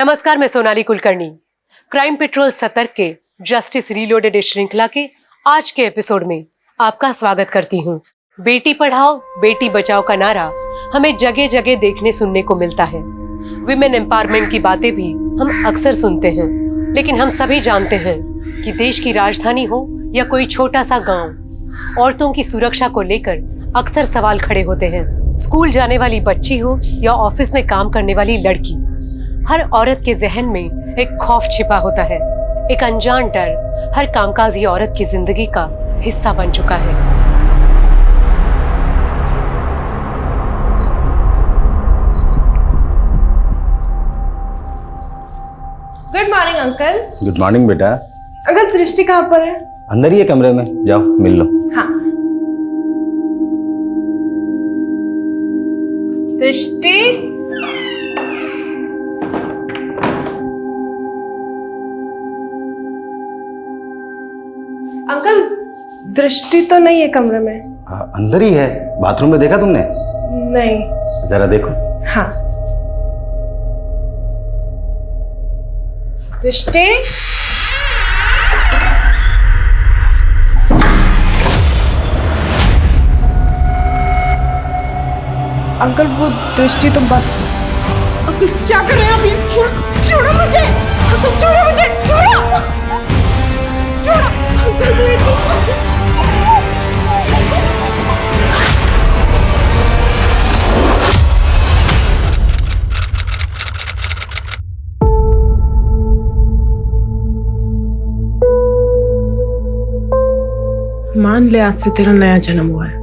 नमस्कार, मैं Sonali Kulkarni. Crime petrol सतर्क के जस्टिस रीलोडेड श्रृंखला के आज के एपिसोड में आपका स्वागत करती हूँ। बेटी पढ़ाओ बेटी बचाओ का नारा हमें जगह जगह देखने सुनने को मिलता है। विमेन एम्पावरमेंट की बातें भी हम अक्सर सुनते हैं, लेकिन हम सभी जानते हैं कि देश की राजधानी हो या कोई छोटा सा गांव, औरतों की सुरक्षा को लेकर अक्सर सवाल खड़े होते हैं। स्कूल जाने वाली बच्ची हो या ऑफिस में काम करने वाली लड़की, हर औरत के जहन में एक खौफ छिपा होता है। एक अनजान डर हर कामकाजी औरत की जिंदगी का हिस्सा बन चुका है। Good morning uncle. Good morning बेटा। अंकल दृष्टि कहाँ पर है? अंदर ही है कमरे में, जाओ मिल लो। हाँ। दृष्टि, अंकल दृष्टि तो नहीं है कमरे में। हाँ, अंदर ही है। बाथरूम में देखा तुमने? नहीं। जरा देखो। हाँ। दृष्टि, अंकल वो दृष्टि तो बात। अंकल क्या कर रहे हैं आप? ये छोड़ो मुझे, अंकल छोड़ो मुझे, छोड़ो, छोड़ो अंकल। मान ले आज से तेरा नया जन्म हुआ है,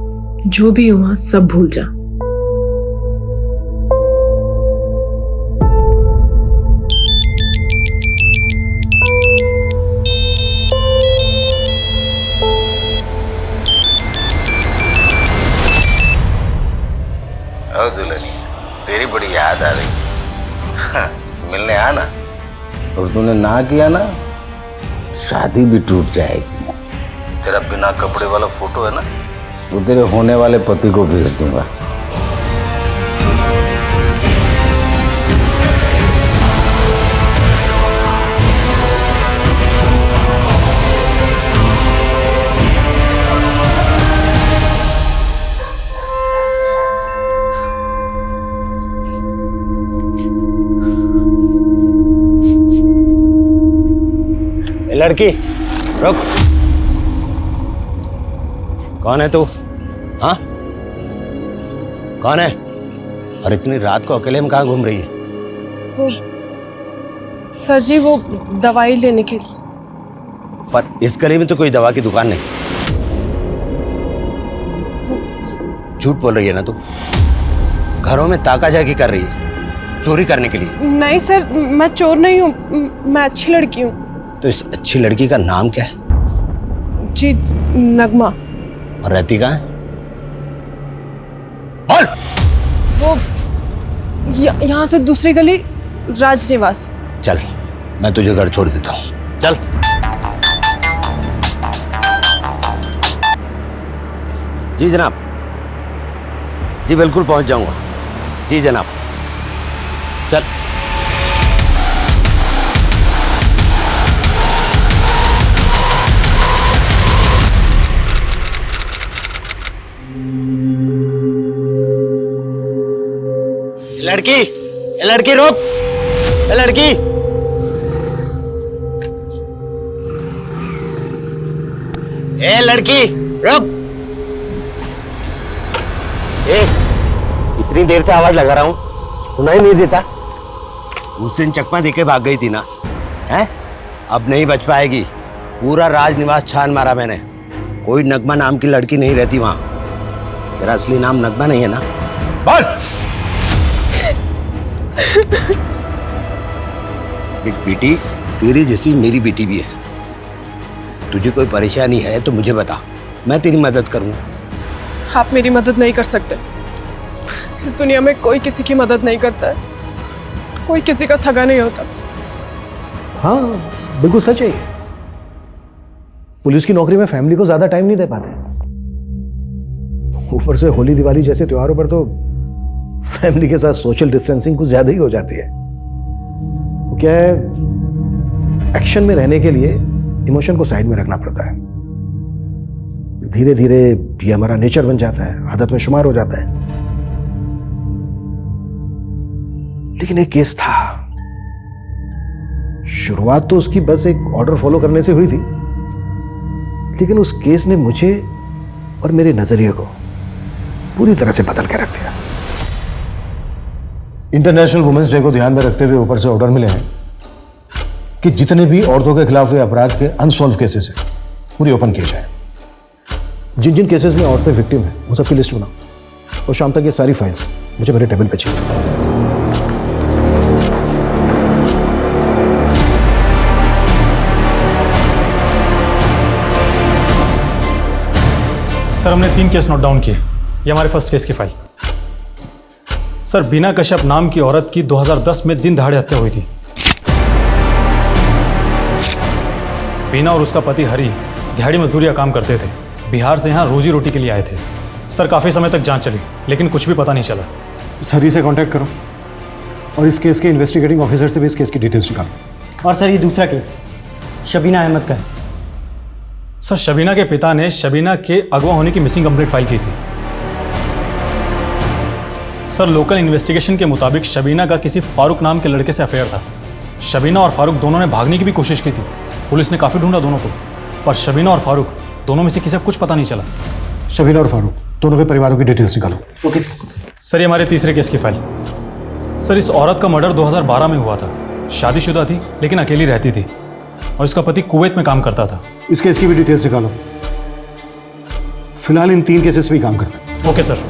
जो भी हुआ सब भूल जा। दुल्हनी, तेरी बड़ी याद आ रही। मिलने आना। और तूने ना किया ना, शादी भी टूट जाएगी। तेरा बिना कपड़े वाला फोटो है ना, वो तेरे होने वाले पति को भेज दूंगा। लड़की रुक। कौन है तू? हाँ, कौन है? और इतनी रात को अकेले में कहाँ घूम रही है? वो सर जी, वो दवाई लेने के लिए। पर इस गली में तो कोई दवा की दुकान नहीं। झूठ बोल रही है ना तू? घरों में ताका झाकी कर रही है चोरी करने के लिए। नहीं सर, मैं चोर नहीं हूँ, मैं अच्छी लड़की हूँ। तो इस अच्छी लड़की का नाम क्या है? जी, नगमा। और रहती कहाँ है? बोल। वो यहाँ से दूसरी गली, राजनिवास। चल, मैं तुझे घर छोड़ देता हूँ। चल। जी जनाब। जी बिल्कुल पहुंच जाऊंगा। जी जनाब। चल। लड़की रुक। लड़की, ए लड़की रुक। इतनी देर से आवाज लगा रहा हूं, सुनाई नहीं देता? उस दिन चकमा देके भाग गई थी ना, हैं? अब नहीं बच पाएगी। पूरा राजनिवास छान मारा मैंने, कोई नगमा नाम की लड़की नहीं रहती वहां। तेरा असली नाम नगमा नहीं है ना? बोल। देख बेटी, तेरी जैसी मेरी बेटी भी है। तुझे कोई परेशानी है तो मुझे बता, मैं तेरी मदद करूंगा। आप मेरी मदद नहीं कर सकते। इस दुनिया में कोई किसी की मदद नहीं करता है, कोई किसी का सगा नहीं होता। हाँ बिल्कुल सच है ये। पुलिस की नौकरी में फैमिली को ज्यादा टाइम नहीं दे पाते। ऊपर से होली दिवाली जैसे त्योहारों पर तो फैमिली के साथ सोशल डिस्टेंसिंग कुछ ज्यादा ही हो जाती है। क्या है, एक्शन में रहने के लिए इमोशन को साइड में रखना पड़ता है। धीरे धीरे ये हमारा नेचर बन जाता है, आदत में शुमार हो जाता है। लेकिन एक केस था, शुरुआत तो उसकी बस एक ऑर्डर फॉलो करने से हुई थी, लेकिन उस केस ने मुझे और मेरे नजरिए को पूरी तरह से बदल के रख दिया। इंटरनेशनल वुमेन्स डे को ध्यान में रखते हुए ऊपर से ऑर्डर मिले हैं कि जितने भी औरतों के खिलाफ हुए अपराध के अनसॉल्व केसेस हैं पूरी ओपन किए जाए। जिन जिन केसेस में औरतें विक्टिम हैं उन सबकी लिस्ट बनाओ और शाम तक ये सारी फाइल्स मुझे मेरे टेबल पे चाहिए। सर हमने 3 केस नोट डाउन किए। ये हमारे फर्स्ट केस की फाइल। सर बीना कश्यप नाम की औरत की 2010 में दिन दहाड़े हत्या हुई थी। बीना और उसका पति हरी दिहाड़ी मजदूरी का काम करते थे। बिहार से यहाँ रोजी रोटी के लिए आए थे। सर काफ़ी समय तक जांच चली लेकिन कुछ भी पता नहीं चला। इस हरी से कांटेक्ट करो और इस केस के इन्वेस्टिगेटिंग ऑफिसर से भी इस केस की डिटेल्स निकालो। और सर ये दूसरा केस शबीना अहमद का है। सर शबीना के पिता ने शबीना के अगवा होने की मिसिंग कंप्लेंट फाइल की थी। सर लोकल इन्वेस्टिगेशन के मुताबिक शबीना का किसी फारूक नाम के लड़के से अफेयर था। शबीना और फारूक दोनों ने भागने की भी कोशिश की थी। पुलिस ने काफ़ी ढूंढा दोनों को, पर शबीना और फारूक दोनों में से किसी को कुछ पता नहीं चला। शबीना और फारूक दोनों के परिवारों की डिटेल्स निकालो। ओके सर ये हमारे तीसरे केस की फाइल। सर इस औरत का मर्डर 2012 में हुआ था। शादीशुदा थी लेकिन अकेली रहती थी और इसका पति कुवैत में काम करता था। इस केस की भी डिटेल्स निकालो। फिलहाल इन 3 केसेस पे ही काम करते हैं। Okay sir.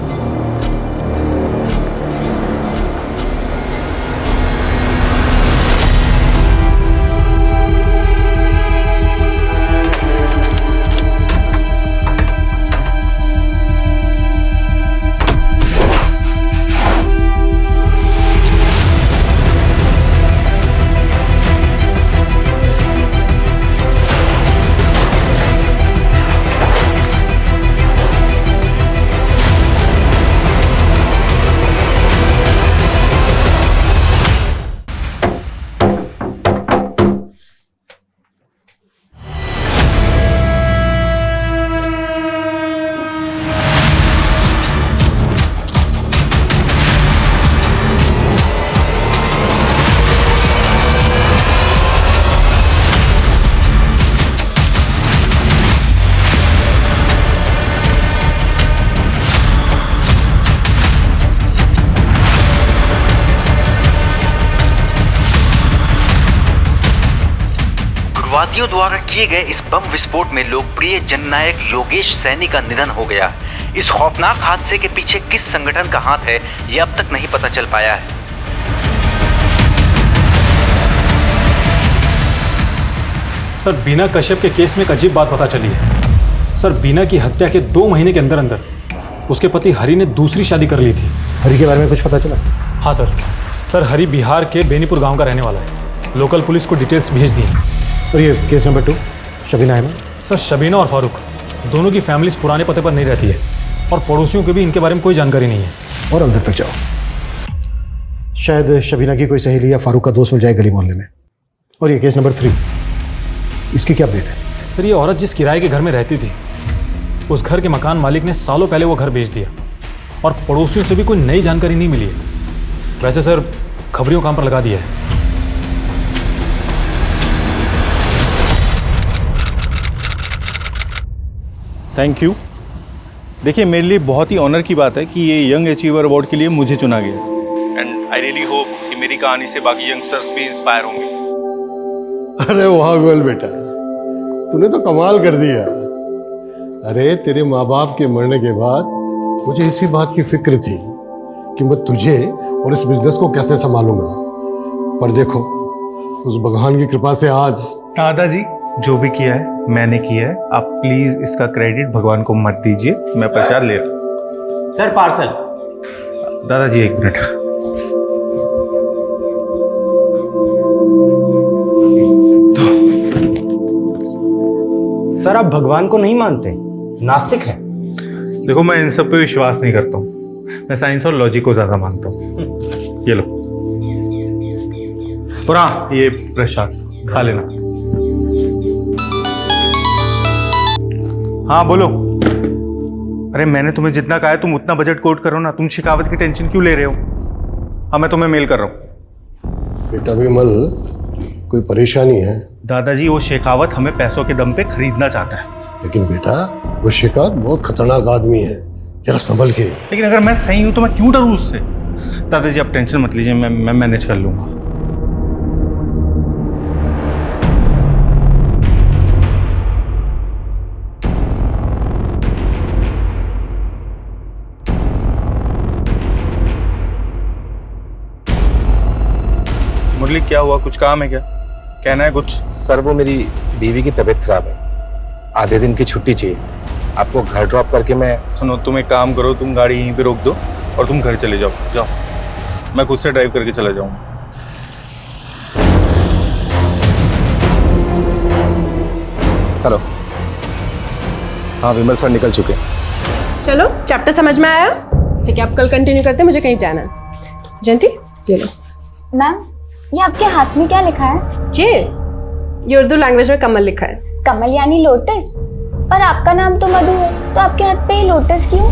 उग्रवादियों द्वारा किए गए इस बम विस्फोट में लोकप्रिय जननायक योगेश सैनी का निधन हो गया। इस खौफनाक हादसे के पीछे किस संगठन का हाथ है ये अब तक नहीं पता चल पाया है। सर बीना कश्यप के केस में एक अजीब बात पता चली है। सर बीना की हत्या के 2 महीने के अंदर अंदर उसके पति हरी ने दूसरी शादी कर ली थी। हरी के बारे में कुछ पता चला? हाँ सर हरी बिहार के बेनीपुर गांव का रहने वाला है। लोकल पुलिस को डिटेल्स भेज दी। और ये case number 2 Shabina Ahmad. Sir Shabina और फारूक दोनों की फैमिलीज पुराने पते पर नहीं रहती है और पड़ोसियों को भी इनके बारे में कोई जानकारी नहीं है। और अंदर तक जाओ, शायद शबीना की कोई सहेली या फारूक का दोस्त मिल जाए गली मोहल्ले में। और ये केस नंबर 3, इसकी क्या अपडेट है? सर ये औरत जिस किराए के घर में रहती थी उस घर के मकान मालिक ने सालों पहले वो घर बेच दिया और पड़ोसियों से भी कोई नई जानकारी नहीं मिली है। वैसे सर खबरियों काम पर लगा दिया है। Thank you. देखिए मेरे लिए बहुत ही ऑनर की बात है कि ये यंग अचीवर अवार्ड के लिए मुझे चुना गया एंड आई रियली होप कि मेरी कहानी से बाकी यंगस्टर्स भी इंस्पायर होंगे। अरे वाह गोल बेटा, तूने तो कमाल कर दिया। अरे तेरे माँ बाप के मरने के बाद मुझे इसी बात की फिक्र थी कि मैं तुझे और इस बिजनेस को कैसे संभालूंगा, पर देखो उस भगवान की कृपा से आज। दादाजी जो भी किया है मैंने किया है, आप प्लीज इसका क्रेडिट भगवान को मत दीजिए। मैं प्रसाद ले रहा हूँ। Sir parcel. दादाजी 1 मिनट। सर आप भगवान को नहीं मानते, नास्तिक है। देखो मैं इन सब पे विश्वास नहीं करता हूँ, मैं साइंस और लॉजिक को ज्यादा मानता हूँ। ये लो। और हाँ, ये प्रसाद खा लेना। हाँ बोलो। अरे मैंने तुम्हें जितना कहा है तुम उतना बजट कोट करो ना, तुम शिकावत की टेंशन क्यों ले रहे हो? हाँ मैं तुम्हें मेल कर रहा हूँ। बेटा विमल, कोई परेशानी है? दादाजी वो शेखावत हमें पैसों के दम पे खरीदना चाहता है। लेकिन बेटा वो शिकायत बहुत खतरनाक आदमी है, जरा संभल के। लेकिन अगर मैं सही हूं तो मैं क्यों डरूं उससे? दादाजी आप टेंशन मत लीजिए, मैं मैनेज कर लूंगा। मुरली क्या हुआ, कुछ काम है क्या? कहना है कुछ? सर वो मेरी बीवी की तबीयत खराब है, आधे दिन की छुट्टी चाहिए। आपको घर ड्रॉप करके मैं... सुनो तुम एक काम करो, तुम गाड़ी यहीं पे रोक दो और तुम घर चले जाओ। जाओ, मैं खुद से ड्राइव करके चला जाऊंगा। हेलो। हाँ विमल सर निकल चुके। चलो चैप्टर समझ में आया? ठीक है, आप कल कंटिन्यू करते हैं, मुझे कहीं जाना है। जयंती ये लो। मैम ये आपके हाथ में क्या लिखा है? जी, ये उर्दू लैंग्वेज में कमल लिखा है। कमल यानी लोटस? पर आपका नाम तो मधु है, तो आपके हाथ पे ही लोटस क्यों?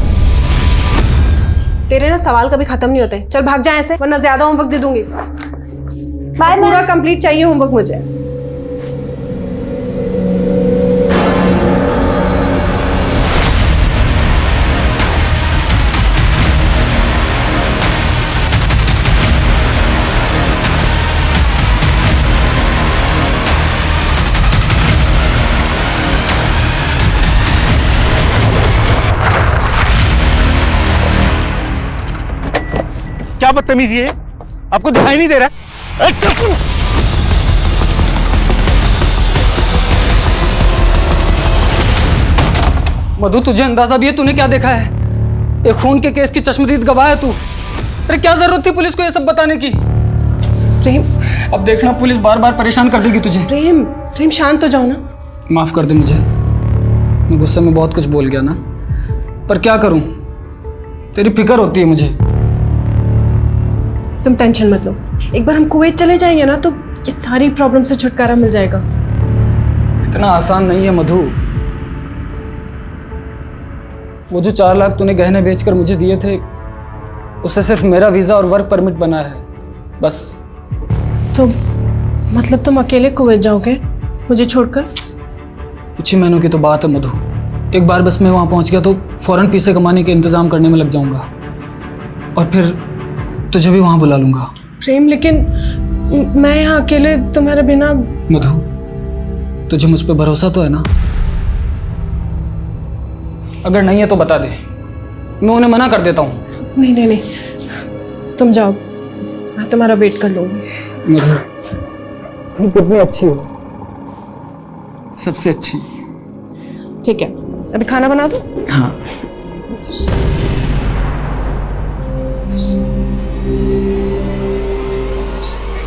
तेरे ना सवाल कभी खत्म नहीं होते। चल भाग जा ऐसे, वरना ज्यादा होमवर्क दे दूंगी। Bye ma'am. पूरा कंप्लीट चाहिए होमवर्क मुझे। क्या बदतमीजी है, आपको दिखाई नहीं दे रहा? मधु तुझे अंदाजा भी है तूने क्या देखा है? एक खून के केस की चश्मदीद गवाह है तू। अरे क्या जरूरत थी पुलिस को ये सब बताने की? प्रेम, अब देखना पुलिस बार बार परेशान कर देगी तुझे। प्रेम प्रेम शांत हो जाओ ना। माफ कर दे मुझे, मैं गुस्से में बहुत कुछ बोल गया ना, पर क्या करूं, तेरी फिक्र होती है मुझे। तुम टेंशन मत लो, एक बार हम कुवैत चले जाएंगे ना तो ये सारी प्रॉब्लम से छुटकारा मिल जाएगा। इतना आसान नहीं है मधु। वो जो 4 लाख तूने गहने बेचकर मुझे दिए थे, उससे सिर्फ मेरा वीजा और वर्क परमिट बना है, बस। तो मतलब तुम अकेले कुवैत जाओगे मुझे छोड़कर? कुछ ही महीनों की तो बात है मधु। एक बार बस मैं वहां पहुंच गया तो फौरन पैसे कमाने के इंतजाम करने में लग जाऊंगा और फिर तुझे भी वहां बुला लूंगा। प्रेम लेकिन मैं यहाँ अकेले तुम्हारे बिना। मधु तुझे मुझ पे भरोसा तो है ना? अगर नहीं है तो बता दे, मैं उन्हें मना कर देता हूँ। नहीं नहीं नहीं, तुम जाओ, मैं तुम्हारा वेट कर लूंगी। मधु तुम कितनी अच्छी हो, सबसे अच्छी। ठीक है, अभी खाना बना दो। हाँ।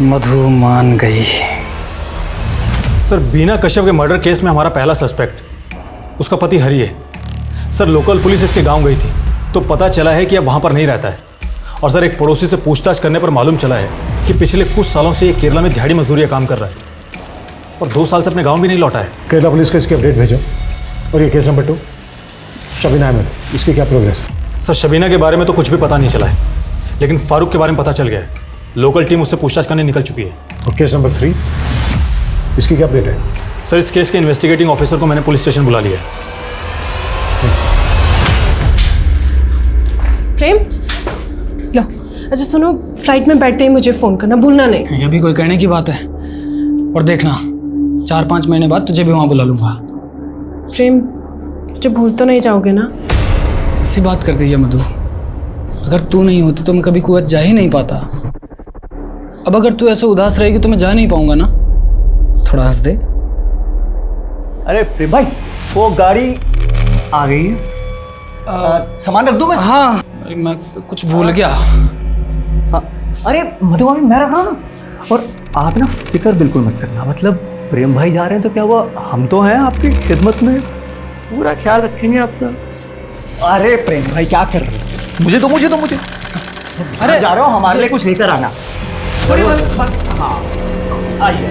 मधु मान गई। सर बीना कश्यप के मर्डर केस में हमारा पहला सस्पेक्ट उसका पति हरि है। सर लोकल पुलिस इसके गांव गई थी तो पता चला है कि अब वहां पर नहीं रहता है। और सर एक पड़ोसी से पूछताछ करने पर मालूम चला है कि पिछले कुछ सालों से ये केरला में दिहाड़ी मजदूरी का काम कर रहा है और 2 साल से अपने गांव भी नहीं लौटा है। केरला पुलिस को इसकी अपडेट भेजो। और ये केस नंबर 2 शबीना अहमद, इसकी क्या प्रोग्रेस है? सर शबीना के बारे में तो कुछ भी पता नहीं चला है, लेकिन फारूक के बारे में पता चल गया है। लोकल टीम उससे पूछताछ करने निकल चुकी है। और केस नंबर 3 इसकी क्या अपडेट है? सर इस केस के इन्वेस्टिगेटिंग ऑफिसर को मैंने पुलिस स्टेशन बुला लिया है। प्रेम लो, अच्छा सुनो, फ्लाइट में बैठते ही मुझे फोन करना भूलना नहीं। ये भी कोई कहने की बात है? और देखना 4-5 महीने बाद तुझे भी वहां बुला लूंगा। प्रेम मुझे भूल तो नहीं जाओगे ना? ऐसी बात कर दी है मधु, अगर तू नहीं होती तो मैं कभी कुवैत जा ही नहीं पाता। अब अगर तू ऐसे उदास रहेगी तो मैं जा नहीं पाऊंगा ना। थोड़ा हंस दे। अरे प्रेम भाई, वो गाड़ी आ गई है। सामान रख दूं मैं? हाँ, अरे मैं कुछ भूल गया। हाँ, अरे मधु भाभी मैं रख रहा हूँ ना। और आप ना फिक्र बिल्कुल मत करना, मतलब प्रेम भाई जा रहे हैं तो क्या हुआ, हम तो हैं आपकी खिदमत में, पूरा ख्याल रखेंगे आपका। अरे प्रेम भाई क्या कर रहे हो? मुझे अरे जा रहे हो, हमारे लिए कुछ लेकर आना। हाँ आइए।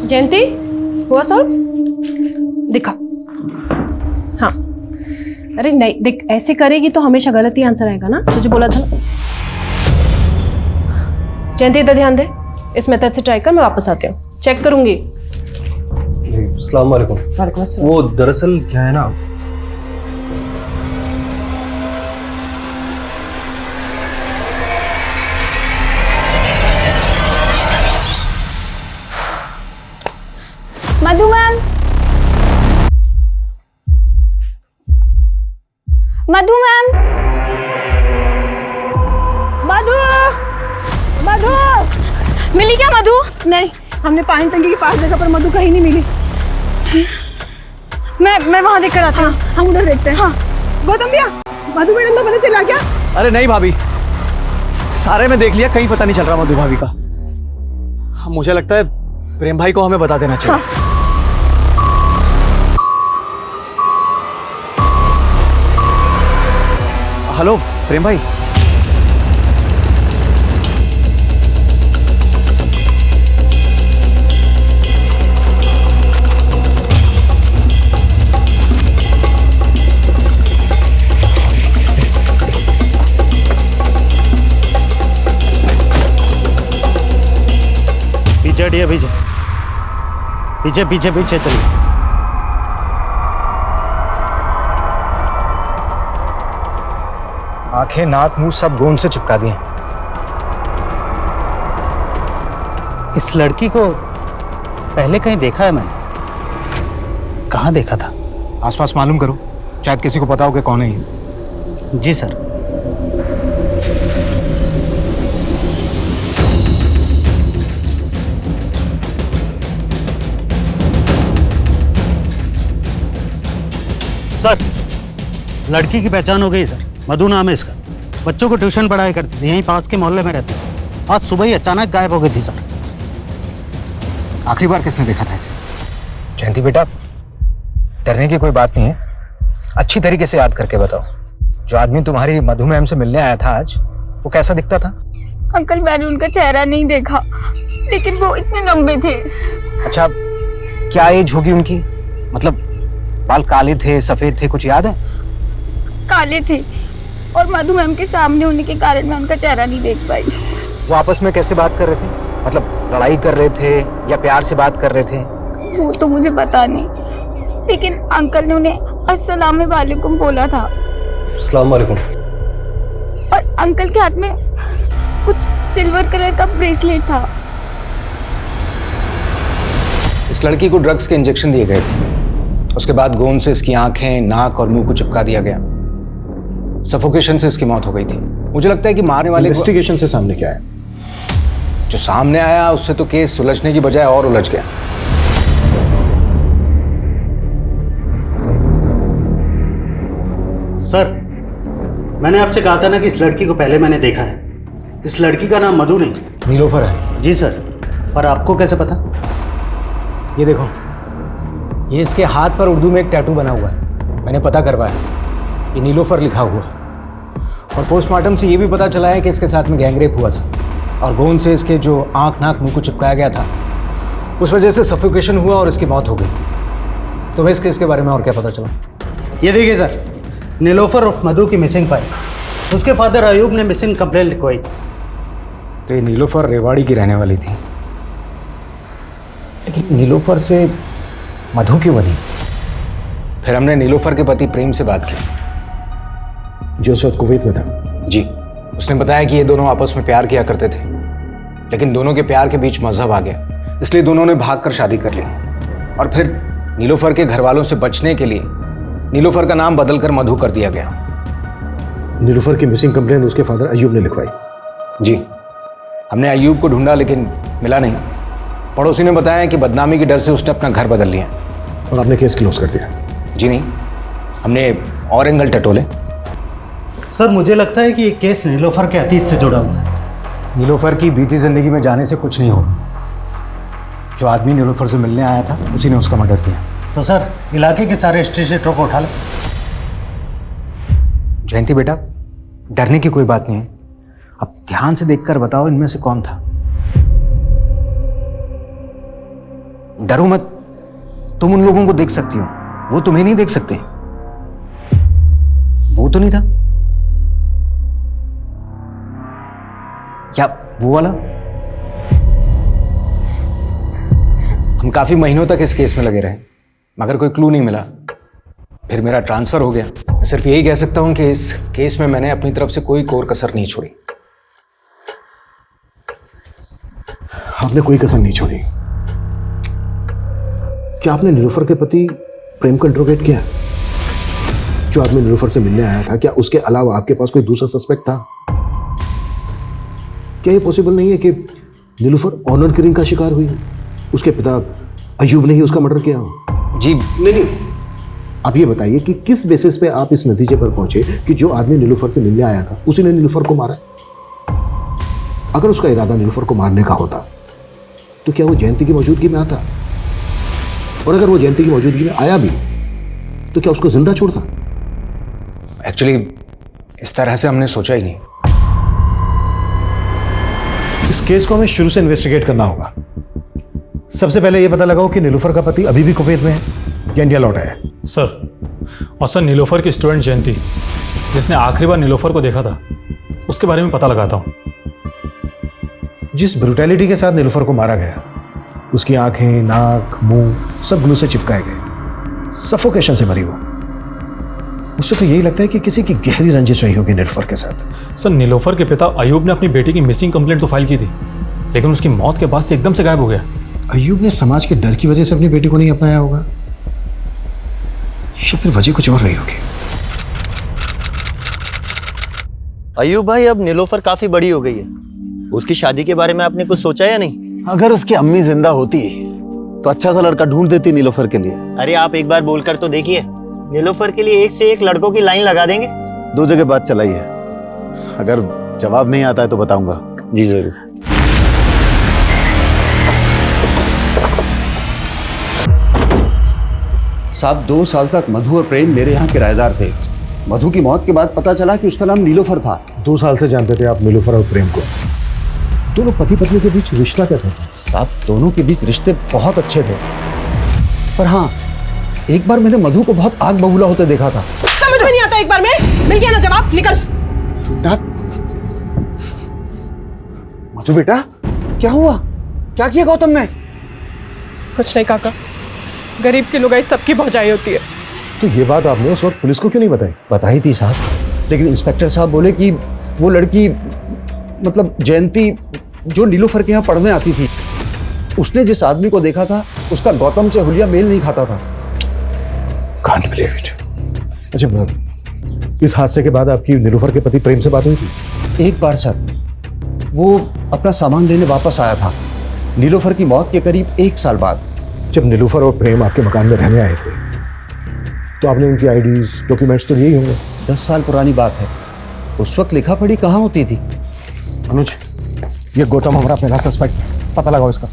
जयंती हुआ सॉल्व? दिखा। हाँ, अरे नहीं देख, ऐसे करेगी तो हमेशा गलत ही आंसर आएगा ना, तुझे बोला था ना। जयंती इधर ध्यान दे, इस मेथड से ट्राई कर, मैं वापस आती हूँ, चेक करूंगी। अस्सलाम वालेकुम। वालेकुम अस्सलाम। वो दरअसल क्या है ना, मधु मैम, मधु मैम, मधु, मधु मिली क्या मधु? नहीं, हमने पानी टंकी के पास देखा पर मधु कहीं नहीं मिली। मैं वहां देख कर आती हूँ। हम उधर देखते हैं। हाँ गौतम भैया, मधु मैडम को पता चला क्या? अरे नहीं भाभी, सारे में देख लिया, कहीं पता नहीं चल रहा मधु भाभी का। मुझे लगता है प्रेम भाई को हमें बता देना चाहिए। हाँ। हेलो प्रेम भाई। पीछे हटिए, पीछे पीछे पीछे पीछे चलिए। आंखें, नाक, मुंह सब गोंद से चिपका दिए। इस लड़की को पहले कहीं देखा है मैंने। कहाँ देखा था? आसपास मालूम करो, शायद किसी को पता हो कि कौन है ये। जी सर। सर, लड़की की पहचान हो गई सर, मधु नाम है इसका। बच्चों को ट्यूशन पढ़ाया करती थी, यहीं पास के मोहल्ले में रहती थी। आज सुबह ही अचानक गायब हो गई थी सर। आखिरी बार किसने देखा था इसे? जयंती बेटा, डरने की कोई बात नहीं है, अच्छी तरीके से याद करके बताओ। जो आदमी तुम्हारी मधु मैम से मिलने आया था आज, वो कैसा दिखता था? अंकल मैंने उनका चेहरा नहीं देखा, लेकिन वो इतने लंबे थे। अच्छा, क्या एज होगी उनकी? मतलब बाल काले थे, सफेद थे, कुछ याद है? काले थे, और मधु मैम के सामने होने के कारण मैं उनका चेहरा नहीं देख पाई। वो आपस में कैसे बात कर रहे थे? मतलब लड़ाई कर रहे थे या प्यार से बात कर रहे थे? वो तो मुझे पता नहीं, लेकिन अंकल ने उन्हें अस्सलाम वालेकुम बोला था। अस्सलाम वालेकुम। और अंकल के हाथ में कुछ सिल्वर कलर का ब्रेसलेट था। इस लड़की को ड्रग्स के इंजेक्शन दिए गए थे, उसके बाद गोंद से इसकी आंखें, नाक और मुंह को चिपका दिया गया। सफोकेशन से इसकी मौत हो गई थी। मुझे लगता है कि मारने वाले इन्वेस्टिगेशन से सामने क्या है? जो सामने आया उससे तो केस सुलझने की बजाय और उलझ गया। सर, मैंने आपसे कहा था ना कि इस लड़की को पहले मैंने देखा है। इस लड़की का नाम मधु नहीं, नीलोफर है। जी सर, पर आपको कैसे पता? ये देखो, ये इसके हाथ पर उर्दू में एक टैटू बना हुआ है, मैंने पता करवाया, ये नीलोफर लिखा हुआ। और पोस्टमार्टम से ये भी पता चला है कि इसके साथ में गैंगरेप हुआ था और गोंद से इसके जो आंख, नाक, मुंह को चिपकाया गया था, उस वजह से सफोकेशन हुआ और इसकी मौत हो गई। तुम्हें इस केस के बारे में और क्या पता चला? ये देखिए सर, नीलोफर और मधु की मिसिंग फाइल, उसके फादर अयूब ने मिसिंग कंप्लेंट लिखवाई। तो ये नीलोफर रेवाड़ी की रहने वाली थी, लेकिन नीलोफर से मधु क्यों बनी? फिर हमने नीलोफर के पति प्रेम से बात की, जो उस वक्त कुवैत में था। जी, उसने बताया कि ये दोनों आपस में प्यार किया करते थे, लेकिन दोनों के प्यार के बीच मजहब आ गया, इसलिए दोनों ने भागकर शादी कर ली। और फिर नीलोफर के घर वालों से बचने के लिए नीलोफर का नाम बदलकर मधु कर दिया गया। नीलोफर की मिसिंग कंप्लेंट उसके फादर अयूब ने लिखवाई। जी, हमने अयूब को ढूंढा लेकिन मिला नहीं। पड़ोसी ने बताया कि बदनामी के डर से उसने अपना घर बदल लिया। और आपने केस क्लोज कर दिया? जी नहीं, हमने और एंगल टटोले। सर, मुझे लगता है कि ये केस नीलोफर के अतीत से जुड़ा हुआ है। नीलोफर की बीती जिंदगी में जाने से कुछ नहीं होगा। जो आदमी नीलोफर से मिलने आया था उसी ने उसका मर्डर किया। तो सर, इलाके के सारे स्ट्रीट को उठा ले। जयंती बेटा, डरने की कोई बात नहीं है, अब ध्यान से देखकर बताओ इनमें से कौन था। डरो मत, तुम उन लोगों को देख सकती हो, वो तुम्हें नहीं देख सकते। वो तो नहीं था, या वो वाला? हम काफी महीनों तक इस केस में लगे रहे मगर कोई क्लू नहीं मिला। फिर मेरा ट्रांसफर हो गया। मैं सिर्फ यही कह सकता हूं कि इस केस में मैंने अपनी तरफ से कोई कोर कसर नहीं छोड़ी। आपने कोई कसर नहीं छोड़ी। क्या आपने नीलोफर के पति प्रेम को इंट्रोगेट किया? जो आदमी नीलोफर से मिलने आया था, क्या उसके अलावा आपके पास कोई दूसरा सस्पेक्ट था? क्या ये पॉसिबल नहीं है कि नीलोफर ऑनर किलिंग का शिकार हुई, उसके पिता अयूब ने ही उसका मर्डर किया हो? जी नहीं, आप ये बताइए कि किस बेसिस पे आप इस नतीजे पर पहुंचे कि जो आदमी नीलोफर से मिलने आया था उसी ने नीलोफर को मारा? अगर उसका इरादा नीलोफर को मारने का होता तो क्या वो जयंती की मौजूदगी में आता? और अगर वो जयंती की मौजूदगी में आया भी तो क्या उसको जिंदा छोड़ता? एक्चुअली इस तरह से हमने सोचा ही नहीं। इस केस को हमें शुरू से इन्वेस्टिगेट करना होगा। सबसे पहले यह पता लगाओ कि नीलोफर का पति अभी भी कुवैत में है या इंडिया लौटा है। सर, और सर नीलोफर की स्टूडेंट जयंती, जिसने आखिरी बार नीलोफर को देखा था, उसके बारे में पता लगाता हूँ। जिस ब्रूटैलिटी के साथ नीलोफर को मारा गया, उसकी आंखें, नाक, मुंह सब ग्लू से चिपकाए गए, सफोकेशन से मरी वो। उससे तो यही लगता है कि किसी की गहरी रंजिश रही होगी नीलोफर के साथ। सर, नीलोफर के पिता अयूब ने अपनी बेटी की मिसिंग कंप्लेंट तो फाइल की थी, लेकिन उसकी मौत के बाद से एकदम से गायब हो गया। अयूब ने समाज के डर की वजह से अपनी बेटी को नहीं अपनाया होगा, या फिर वजह कुछ और रही होगी। अयूब भाई, अब नीलोफर काफी बड़ी हो गई है, उसकी शादी के बारे में आपने कुछ सोचा या नहीं? अगर उसकी अम्मी जिंदा होती तो अच्छा सा लड़का ढूंढ देती नीलोफर के लिए। अरे आप एक बार बोलकर तो देखिए, नीलोफर के लिए एक से एक लड़कों की लाइन लगा देंगे। 2 जगह बात चलाई है, अगर जवाब नहीं आता है तो बताऊंगा। जी जरूर। साहब, 2 साल तक मधु और प्रेम मेरे यहाँ किराएदार थे। मधु की मौत के बाद पता चला कि उसका नाम नीलोफर था। 2 साल से जानते थे आप नीलोफर और प्रेम को? दोनों पति पत्नी के बीच रिश्ता कैसा था? साहब, दोनों के बीच रिश्ते बहुत अच्छे थे, पर हाँ, एक बार मैंने मधु को बहुत आग बबूला होते देखा था। समझ में नहीं आता, एक बार में मिल गया ना जवाब, निकल। मधु बेटा, क्या हुआ? क्या किया गौतम ने? कुछ नहीं काका, गरीब की लुगाई सबकी भौजाई होती है। तो ये बात आपने उस वक्त पुलिस को क्यों नहीं बताई? बताई थी साहब, लेकिन इंस्पेक्टर साहब बोले कि वो लड़की, मतलब जयंती, जो नीलोफर के यहाँ पढ़ने आती थी, उसने जिस आदमी को देखा था उसका गौतम से हुलिया मेल नहीं खाता था। Can't believe it. अच्छा, इस हादसे के बाद आपकी नीलोफर के पति प्रेम से बात हुई थी? एक बार सर, वो अपना सामान लेने वापस आया था, नीलोफर की मौत के करीब 1 साल बाद। जब नीलोफर और प्रेम आपके मकान में रहने आए थे तो आपने उनकी आईडीज, डॉक्यूमेंट्स तो लिए ही होंगे। 10 साल पुरानी बात है, उस वक्त लिखा पढ़ी कहाँ होती थी। अनुज, ये गौतम हमारा पहला सस्पेक्ट, पता लगाओ इसका।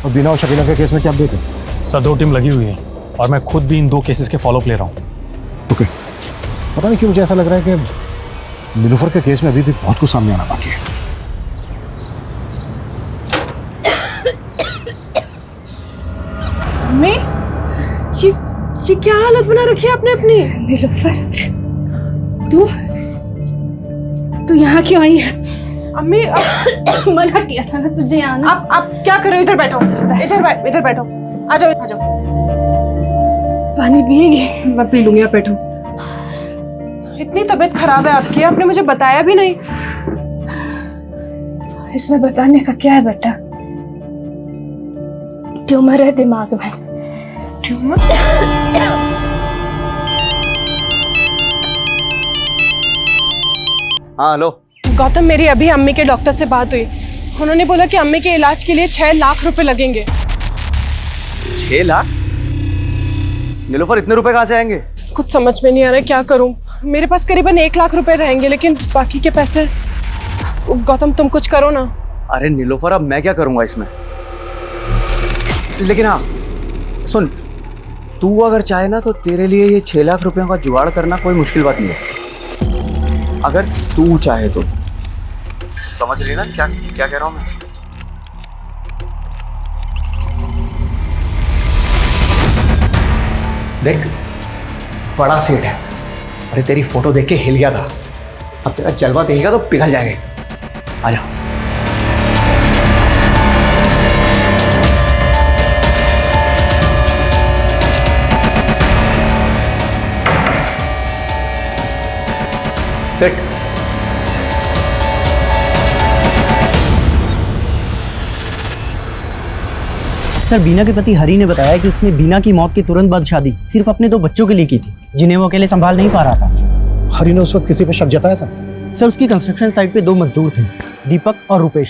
और बिना और शकीला के केस में क्या अपडेट है? सर, 2 टीम लगी हुई है और मैं खुद भी इन 2 केसेस के फॉलोअप ले रहा हूँ। ओके, पता नहीं क्यों मुझे ऐसा लग रहा है कि नीलोफर के केस में अभी भी बहुत कुछ सामने आना बाकी है। अम्मी, ये क्या हालत बना रखी है आपने अपनी? नीलोफर, तू यहाँ क्यों आई है? अम्मी, मना किया था ना तुझे आना। आप क्या कर रहे हो? इधर बैठो, इधर बैठो, आ जाओ, आ जाओ। पानी पिएगी? मैं पी लूंगी, आप बैठो। इतनी तबीयत खराब है आपकी, आपने मुझे बताया भी नहीं। इसमें बताने का क्या है बेटा? ट्यूमर है दिमाग में। ट्यूमर? हाँ हेलो गौतम, मेरी अभी अम्मी के डॉक्टर से बात हुई। उन्होंने बोला कि अम्मी के इलाज के लिए 6 लाख रुपए लगेंगे। 6 लाख? नीलोफर, इतने रुपए कहाँ से आएंगे? कुछ समझ में नहीं आ रहा है, क्या करूं। मेरे पास करीबन 1 लाख रुपए रहेंगे, लेकिन बाकी के पैसे, गौतम तुम कुछ करो ना। अरे नीलोफर, अब मैं क्या करूंगा इसमें? लेकिन हाँ सुन, तू अगर चाहे ना तो तेरे लिए ये 6 लाख रुपयों का जुगाड़ करना कोई मुश्किल बात नहीं है, अगर तू चाहे तो। समझ रही ना क्या क्या कह रहा हूँ मैं? देख, बड़ा सेठ है। अरे तेरी फोटो देख के हिल गया था। अब तेरा जलवा देखेगा तो पिघल जाएगा। आजा। सेठ, सर बीना के पति हरी ने बताया कि उसने बीना की मौत के तुरंत बाद शादी सिर्फ अपने 2 बच्चों के लिए की थी, जिन्हें वो अकेले संभाल नहीं पा रहा था। हरी ने उस वक्त किसी पे शक जताया था? सर उसकी कंस्ट्रक्शन साइट पे 2 मजदूर थे, दीपक और रूपेश।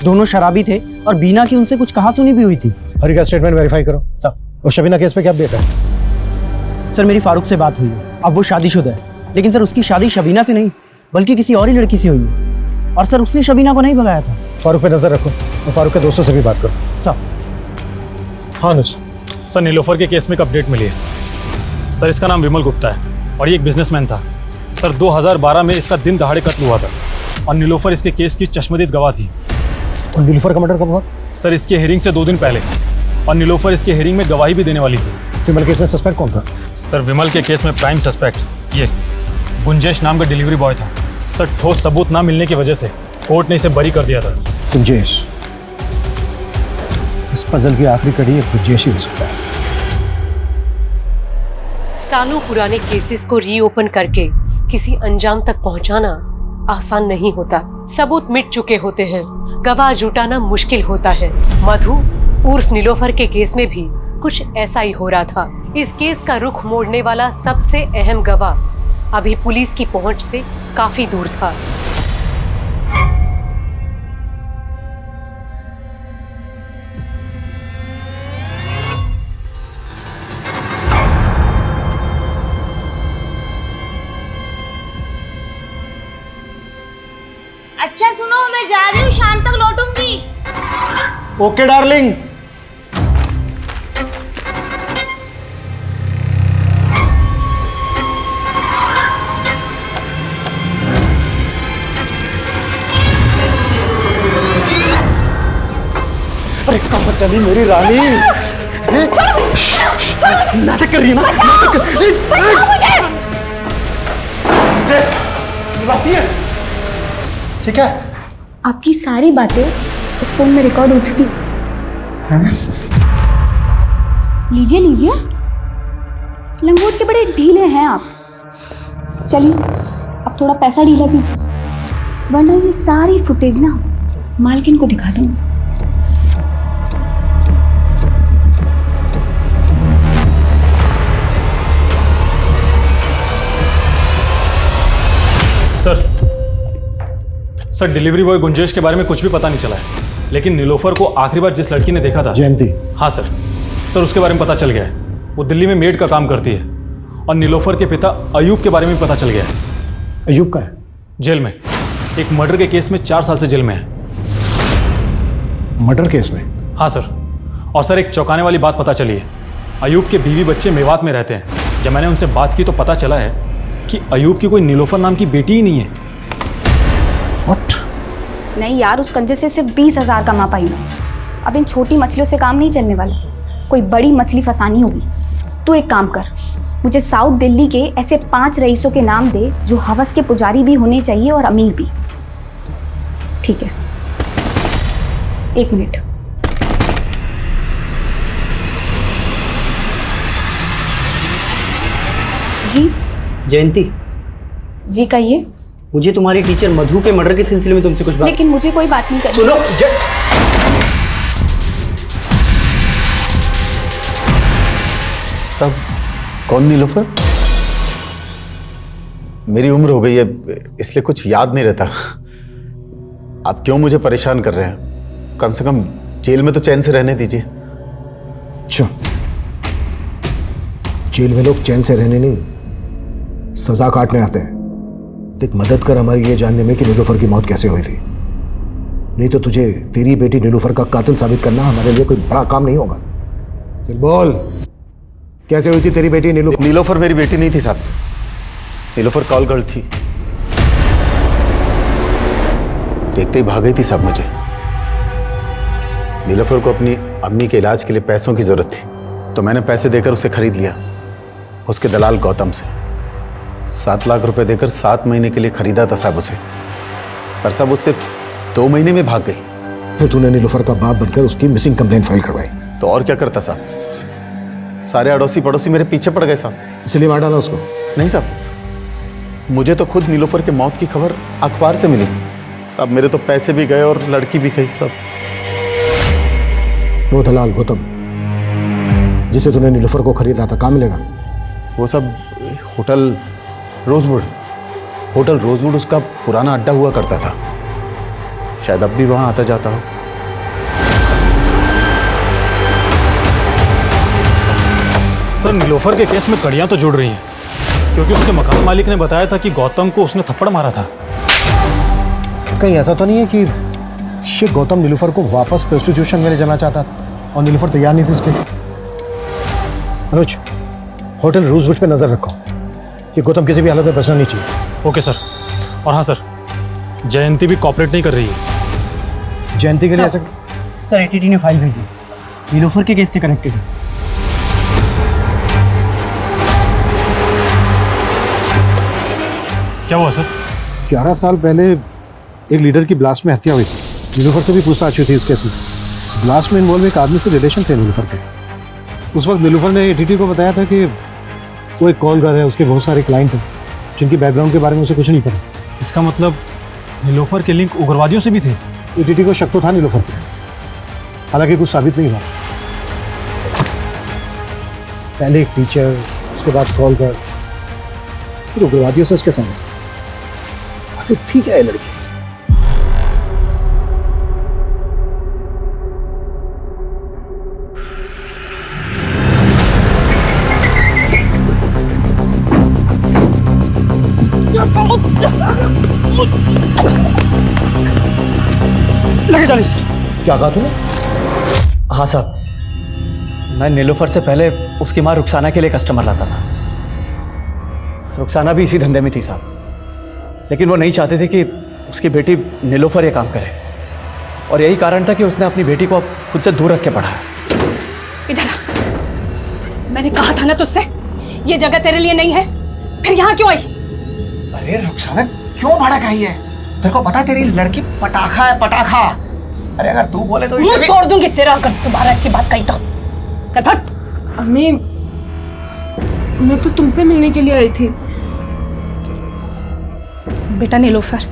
दोनों शराबी थे और बीना की उनसे कुछ कहासुनी भी हुई थी। हरी का स्टेटमेंट वेरीफाई करो। सर। और शबीना केस पे क्या अपडेट है? सर मेरी फारूक से बात हुई है, अब वो शादीशुदा है, लेकिन सर उसकी शादी शबीना से नहीं बल्कि किसी और ही लड़की से हुई है, और सर उसने शबीना को नहीं भगाया था। फारूक पे नजर रखो और फारूक के दोस्तों से भी बात करो। सर। हाँ अनुज। सर नीलोफर के केस में एक अपडेट मिली है। सर इसका नाम विमल गुप्ता है और ये एक बिजनेसमैन था। सर 2012 में इसका दिन दहाड़े कत्ल हुआ था और नीलोफर इसके केस की चश्मदीद गवाह थी। और नीलोफर का मर्डर कब हुआ? सर इसके हियरिंग से 2 दिन पहले, और नीलोफर इसके हियरिंग में गवाही भी देने वाली थी। विमल केस में सस्पेक्ट कौन था? सर विमल के केस में प्राइम सस्पेक्ट ये गुंजेश नाम का डिलीवरी बॉय था। सर ठोस सबूत ना मिलने की वजह से कोर्ट ने इसे बरी कर दिया था। गुंजेश, इस पजल की आखिरी कड़ी एक गुंजेश ही हो सकता है। सालों पुराने केसेस को रीओपन करके किसी अंजाम तक पहुंचाना आसान नहीं होता। सबूत मिट चुके होते हैं, गवाह जुटाना मुश्किल होता है। मधु उर्फ नीलोफर के केस में भी कुछ ऐसा ही हो रहा था। इस केस का रुख मोड़ने वाला सबसे अहम गवाह अभी पुलिस की पहुंच से काफी दूर था। अच्छा सुनो, मैं जा रही हूँ, शाम तक लौटूंगी। Okay darling. अरे कहाँ चली मेरी रानी? नाटक कर रही है ना? नाटक कर मुझे बुलाती है। ठीक है, आपकी सारी बातें इस फोन में रिकॉर्ड हो चुकी हैं। लीजिए लीजिए, लंगोट के बड़े ढीले हैं आप। चलिए अब थोड़ा पैसा ढीला कीजिए, वरना ये सारी फुटेज ना मालकिन को दिखा दूंगा। सर डिलीवरी बॉय गुंजेश के बारे में कुछ भी पता नहीं चला है, लेकिन नीलोफर को आखिरी बार जिस लड़की ने देखा था, जयंती। हाँ सर उसके बारे में पता चल गया है। वो दिल्ली में मेड का काम करती है। और नीलोफर के पिता अयूब के बारे में पता चल गया है। अयूब का है? जेल में, एक मर्डर के केस में 4 साल से जेल में है। मर्डर केस में? हाँ सर। और सर एक चौंकाने वाली बात पता चली है, अयूब के बीवी बच्चे मेवात में रहते हैं। जब मैंने उनसे बात की तो पता चला है कि अयूब की कोई नीलोफर नाम की बेटी ही नहीं है। What? नहीं यार, उस कंजे से सिर्फ 20,000 कमा पाई मैं। अब इन छोटी मछलियों से काम नहीं चलने वाला, कोई बड़ी मछली फंसानी होगी। तू एक काम कर, मुझे साउथ दिल्ली के ऐसे 5 रईसों के नाम दे जो हवस के पुजारी भी होने चाहिए और अमीर भी। ठीक है, 1 मिनट। जी जयंती जी कहिए। मुझे तुम्हारी टीचर मधु के मर्डर के सिलसिले में तुमसे कुछ बात। लेकिन मुझे कोई बात नहीं करनी। सुनो सब कौन नीलोफर? मेरी उम्र हो गई है इसलिए कुछ याद नहीं रहता। आप क्यों मुझे परेशान कर रहे हैं? कम से कम जेल में तो चैन से रहने दीजिए। अच्छा, जेल में लोग चैन से रहने नहीं, सजा काटने आते हैं। एक मदद कर हमारी ये जानने में कि नीलोफर की मौत कैसे हुई थी, नहीं तो तुझे तेरी बेटी नीलोफर का कातिल साबित करना हमारे लिए कोई बड़ा काम नहीं होगा। चल बोल, कैसे हुई थी तेरी बेटी नीलोफर? नीलोफर मेरी बेटी नहीं थी साहब, नीलोफर कॉल गर्ल थी। देखते ही भाग गई थी सब मुझे। नीलोफर को अपनी अम्मी के इलाज के लिए पैसों की जरूरत थी, तो मैंने पैसे देकर उसे खरीद लिया उसके दलाल गौतम से। 7 लाख रुपए देकर 7 महीने के लिए खरीदा था साहब उसे, पर सब वो सिर्फ 2 महीने में भाग गई। तो तूने नीलोफर का बाप बनकर उसकी मिसिंग कंप्लेंट फाइल करवाई? तो और क्या करता साहब, सारे अड़ोसी पड़ोसी मेरे पीछे पड़ गए साहब। इसलिए मार डाला उसको? नहीं साहब, मुझे तो खुद नीलोफर के मौत की खबर अखबार से मिली साहब। मेरे तो पैसे भी गए और लड़की भी गई साहब। वो दलाल गौतम जिसे तूने नीलोफर को खरीदा था, कहाँ मिलेगा? वो सब होटल रोजवुड उसका पुराना अड्डा हुआ करता था, शायद अब भी वहां आता जाता हो। सर, नीलोफर के केस में कड़ियां तो जुड़ रही हैं, क्योंकि उसके मकान मालिक ने बताया था कि गौतम को उसने थप्पड़ मारा था। कहीं ऐसा तो नहीं है कि ये गौतम नीलोफर को वापस प्रोस्टिट्यूशन में ले जाना चाहता था और नीलोफर तैयार नहीं थी इसके? अनुज, होटल रोजवुड पे नजर रखो, ये गौतम किसी भी हालत में बचना नहीं चाहिए। Okay sir. और हाँ सर, जयंती भी कॉपरेट नहीं कर रही है। जयंती के लिए ऐसा? सर एटीटी ने फाइल भेजी, नीलोफर के केस से कनेक्टेड है। क्या हुआ सर? 11 साल पहले एक लीडर की ब्लास्ट में हत्या हुई थी। नीलोफर से भी पूछताछ हुई थी उस केस में। उस ब्लास्ट में इन्वॉल्व एक आदमी से रिलेशन थे नीलोफर के। उस वक्त नीलोफर ने एटीटी को बताया था कि वो एक कॉल कर रहे हैं, उसके बहुत सारे क्लाइंट हैं जिनकी बैकग्राउंड के बारे में उसे कुछ नहीं पता। इसका मतलब नीलोफर के लिंक उग्रवादियों से भी थे? एटीटी को शक तो था नीलोफर पे, हालांकि कुछ साबित नहीं हुआ। पहले एक टीचर, उसके बाद कॉल कर, फिर उग्रवादियों से उसके संग। आखिर थी क्या ये लड़की? लगे 40। क्या कहा तूने? हाँ साहब, मैं नीलोफर से पहले उसकी माँ रुखसाना के लिए कस्टमर लाता था। रुखसाना भी इसी धंधे में थी साहब, लेकिन वो नहीं चाहते थे कि उसकी बेटी नीलोफर ये काम करे, और यही कारण था कि उसने अपनी बेटी को खुद से दूर रख के पढ़ाया। इधर आ। मैंने कहा था ना तुझसे, ये जगह तेरे लिए नहीं है, फिर यहाँ क्यों आई? अरे रुखसाना क्यों भड़क रही है? तेरे को पता है तेरी लड़की पटाखा है, पटाखा। अरे अगर तू बोले तो मुंह तोड़ दूंगी तेरा अगर दोबारा ऐसी बात कही तो। फट। अम्मी, मैं तो तुमसे मिलने के लिए आई थी। बेटा नीलोफर,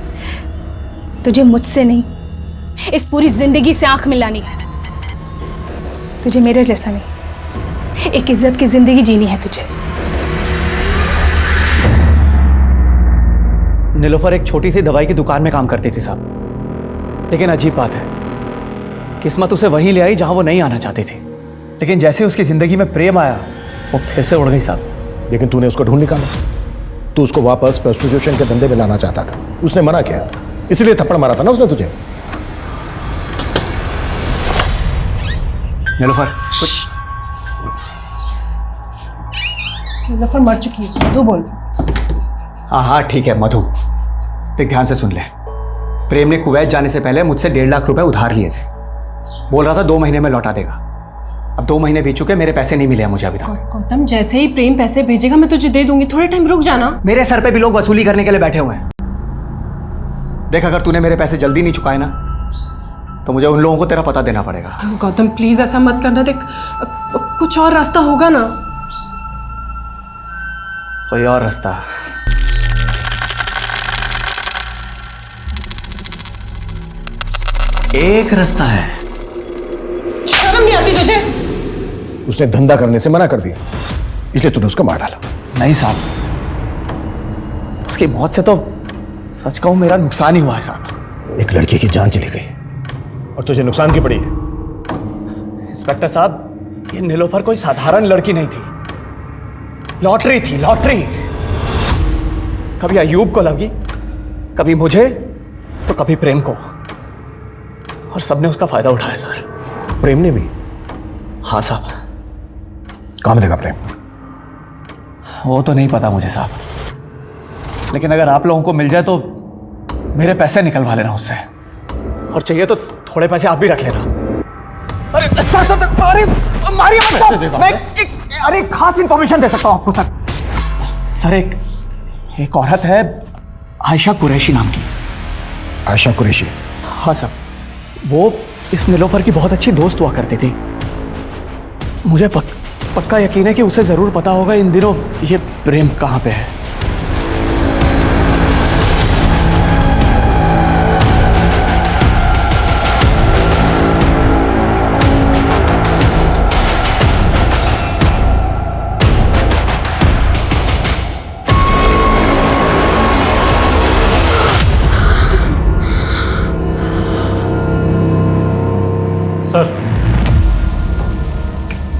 तुझे मुझसे नहीं, इस पूरी जिंदगी से आंख मिलानी है। तुझे मेरे जैसा नहीं, एक इज्जत की जिंदगी जीनी है तुझे। नीलोफर एक छोटी सी दवाई की दुकान में काम करती थी साहब, लेकिन अजीब बात है, किस्मत उसे वहीं ले आई जहां वो नहीं आना चाहती थी। लेकिन जैसे उसकी जिंदगी में प्रेम आया, वो फिर से उड़ गई साहब। लेकिन तूने उसको ढूंढ निकाला, तू उसको वापस प्रोस्टिट्यूशन के धंधे में लाना चाहता था, उसने मना किया, इसलिए थप्पड़ मारा था ना उसने तुझे। नीलोफर नीलोफर मर चुकी है, तू बोल। हाँ ठीक है मधु, देख ध्यान से सुन ले। प्रेम ने कुवैत जाने से पहले मुझसे 1.5 लाख रुपए उधार लिए थे, बोल रहा था 2 महीने में लौटा देगा। अब 2 महीने बीत चुके, मेरे पैसे नहीं मिले हैं मुझे अभी तक। गौतम, जैसे ही प्रेम पैसे भेजेगा मैं तुझे दे दूंगी, थोड़े टाइम रुक जाना। मेरे सर पे भी लोग वसूली करने के लिए बैठे हुए हैं। देख, अगर तूने मेरे पैसे जल्दी नहीं चुकाए ना, तो मुझे उन लोगों को तेरा पता देना पड़ेगा। गौतम प्लीज ऐसा मत करना, देख कुछ और रास्ता होगा ना। कोई और रास्ता? एक रास्ता है। शर्म नहीं आती तुझे? उसने धंधा करने से मना कर दिया, इसलिए तूने उसको मार डाला। नहीं साहब, उसकी मौत से तो सच कहूं मेरा नुकसान ही हुआ है साहब। एक लड़की की जान चली गई और तुझे नुकसान की पड़ी है। इंस्पेक्टर साहब, ये नीलोफर कोई साधारण लड़की नहीं थी, लॉटरी थी, लॉटरी। कभी अयूब को लगी, कभी मुझे, तो कभी प्रेम को, और सबने उसका फायदा उठाया सर। प्रेम ने भी? हाँ साहब। कहाँ मिलेगा प्रेम? वो तो नहीं पता मुझे साहब, लेकिन अगर आप लोगों को मिल जाए तो मेरे पैसे निकलवा लेना उससे। और चाहिए तो थोड़े पैसे आप भी रख लेना। अरे सर सर अरे मारिए आप सर। मैं अरे खास इंफॉर्मेशन दे सकता हूँ आपको सर। सर एक औरत है आयशा कुरैशी नाम की। आयशा कुरैशी? हाँ सर, वो इस नीलोफर की बहुत अच्छी दोस्त हुआ करती थी। मुझे पक्का यकीन है कि उसे जरूर पता होगा इन दिनों ये प्रेम कहाँ पे है।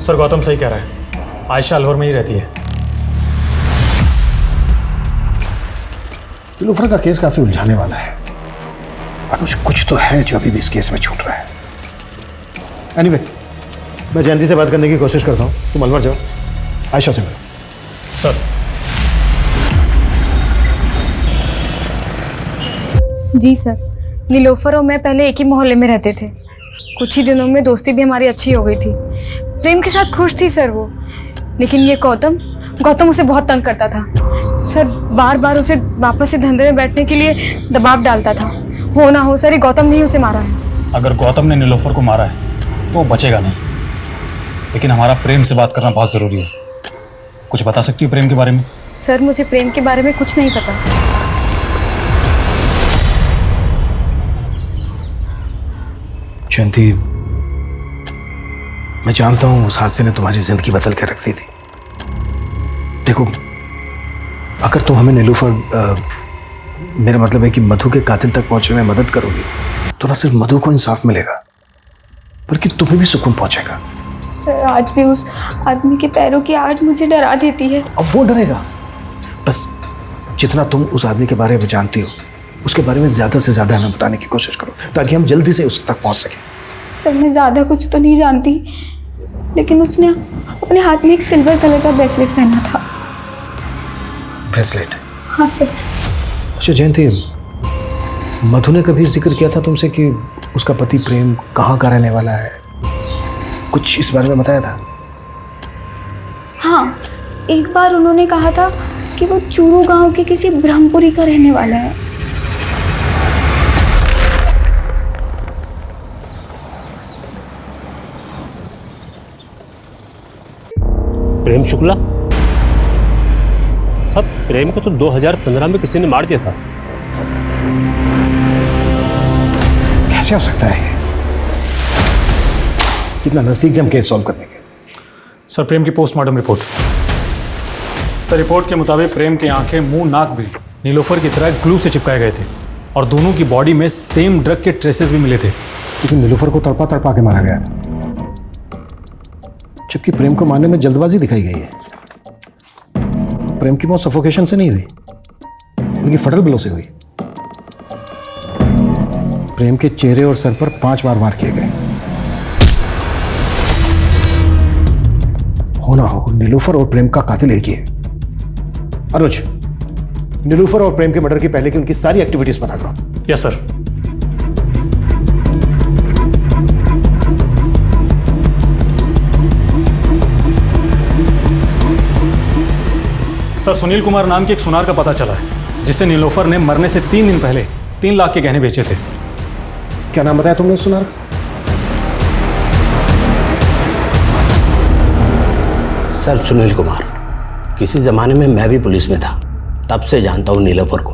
सर गौतम सही कह रहा है, आयशा अलवर में ही रहती है। नीलोफर का केस काफी उलझाने वाला है, पर मुझे कुछ तो है जो अभी भी इस केस में छूट रहा है। एनीवे, मैं जयंती से बात करने की कोशिश करता हूँ, तुम अलवर जाओ, आयशा से मिलो। सर। जी सर, नीलोफर और मैं पहले एक ही मोहल्ले में रहते थे। कुछ ही दिनों में दोस्ती भी हमारी अच्छी हो गई थी। प्रेम के साथ खुश थी सर वो, लेकिन ये गौतम उसे बहुत तंग करता था सर। बार बार उसे वापस से धंधे में बैठने के लिए दबाव डालता था। हो ना हो सर, ये गौतम ने ही उसे मारा है। अगर गौतम ने नीलोफर को मारा है तो वो बचेगा नहीं, लेकिन हमारा प्रेम से बात करना बहुत जरूरी है। कुछ बता सकती हो प्रेम के बारे में? सर मुझे प्रेम के बारे में कुछ नहीं पता। जयंती, मैं जानता हूं उस हादसे ने तुम्हारी जिंदगी बदल कर रख दी थी। देखो, अगर तुम हमें नीलोफर, मेरा मतलब है कि मधु के कातिल तक पहुंचने में मदद करोगी तो न सिर्फ मधु को इंसाफ मिलेगा बल्कि तुम्हें भी सुकून पहुंचेगा। सर आज भी उस आदमी के पैरों की आहट मुझे डरा देती है। अब वो डरेगा, बस जितना तुम उस आदमी के बारे में जानती हो उसके बारे में ज्यादा से ज्यादा हमें बताने की कोशिश करो ताकि हम जल्दी से उस तक पहुंच सकें। सर मैं ज्यादा कुछ तो नहीं जानती, लेकिन उसने अपने हाथ में एक सिल्वर कलर का ब्रेसलेट पहना था। ब्रेसलेट? हाँ सर। अच्छा जयंती, मधु ने कभी जिक्र किया था तुमसे कि उसका पति प्रेम कहाँ का रहने वाला है? कुछ इस बारे में बताया था? हाँ, एक बार उन्होंने कहा था कि वो चूरू गांव के किसी ब्रह्मपुरी का रहने वाला है। प्रेम शुक्ला? सब प्रेम को तो 2015 में किसी ने मार दिया था। कैसे हो सकता है? कितना नजदीक थे हम केस सॉल्व करने के। सर प्रेम की पोस्टमार्टम रिपोर्ट। सर रिपोर्ट के मुताबिक प्रेम की आंखें, मुंह, नाक भी नीलोफर की तरह ग्लू से चिपकाए गए थे और दोनों की बॉडी में सेम ड्रग के ट्रेसेस भी मिले थे। लेकिन नीलोफर को तड़पा तड़पा के मारा गया था, जबकि प्रेम को मारने में जल्दबाजी दिखाई गई है। प्रेम की मौत सफोकेशन से नहीं हुई बल्कि फटल ब्लो से हुई। प्रेम के चेहरे और सर पर 5 बार वार किए गए। हो ना हो नीलोफर और प्रेम का कातिल एक ही है। अनुज, नीलोफर और प्रेम के मर्डर की पहले की उनकी सारी एक्टिविटीज पता करो। Yes sir. Sir Sunil Kumar नाम के एक सुनार का पता चला है जिसे नीलोफर ने मरने से 3 दिन पहले 3 लाख के गहने बेचे थे। क्या नाम बताया तुमने सुनार? सर सुनील कुमार। किसी जमाने में मैं भी पुलिस में था, तब से जानता हूँ नीलोफर को।